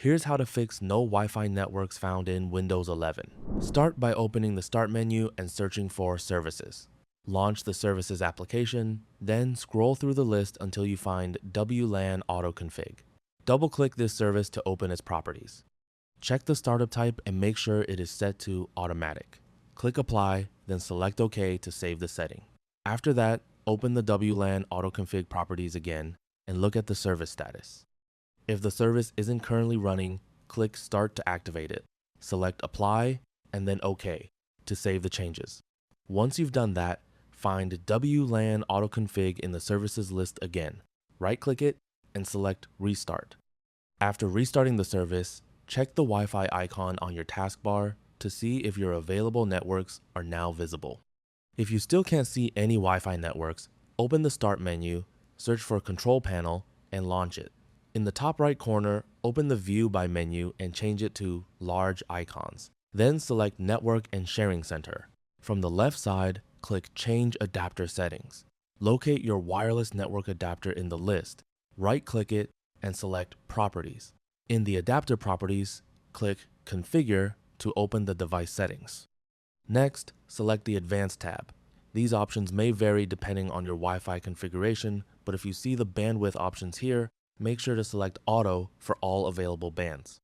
Here's how to fix no Wi-Fi networks found in Windows 11. Start by opening the Start menu and searching for Services. Launch the Services application, then scroll through the list until you find WLAN AutoConfig. Double-click this service to open its properties. Check the startup type and make sure it is set to Automatic. Click Apply, then select OK to save the setting. After that, open the WLAN AutoConfig properties again and look at the service status. If the service isn't currently running, click Start to activate it. Select Apply and then OK to save the changes. Once you've done that, find WLAN AutoConfig in the services list again. Right-click it and select Restart. After restarting the service, check the Wi-Fi icon on your taskbar to see if your available networks are now visible. If you still can't see any Wi-Fi networks, open the Start menu, search for Control Panel, and launch it. In the top right corner, open the View by menu and change it to Large Icons. Then select Network and Sharing Center. From the left side, click Change Adapter Settings. Locate your wireless network adapter in the list. Right-click it and select Properties. In the adapter properties, click Configure to open the device settings. Next, select the Advanced tab. These options may vary depending on your Wi-Fi configuration, but if you see the bandwidth options here, make sure to select Auto for all available bands.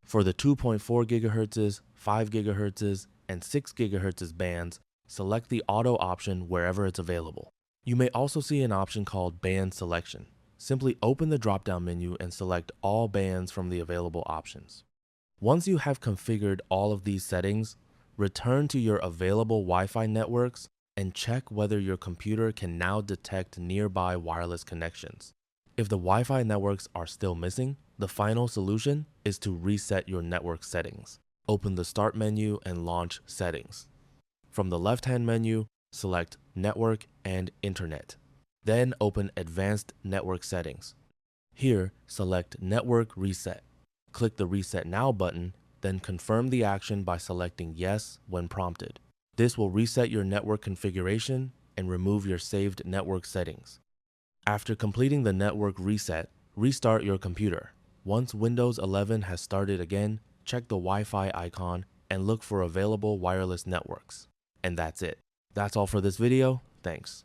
For the 2.4 GHz, 5 GHz, and 6 GHz bands, select the Auto option wherever it's available. You may also see an option called Band Selection. Simply open the drop-down menu and select all bands from the available options. Once you have configured all of these settings, return to your available Wi-Fi networks and check whether your computer can now detect nearby wireless connections. If the Wi-Fi networks are still missing, the final solution is to reset your network settings. Open the Start menu and launch Settings. From the left-hand menu, select Network and Internet. Then open Advanced Network Settings. Here, select Network Reset. Click the Reset Now button, then confirm the action by selecting Yes when prompted. This will reset your network configuration and remove your saved network settings. After completing the network reset, restart your computer. Once Windows 11 has started again, check the Wi-Fi icon and look for available wireless networks. And that's it. That's all for this video. Thanks.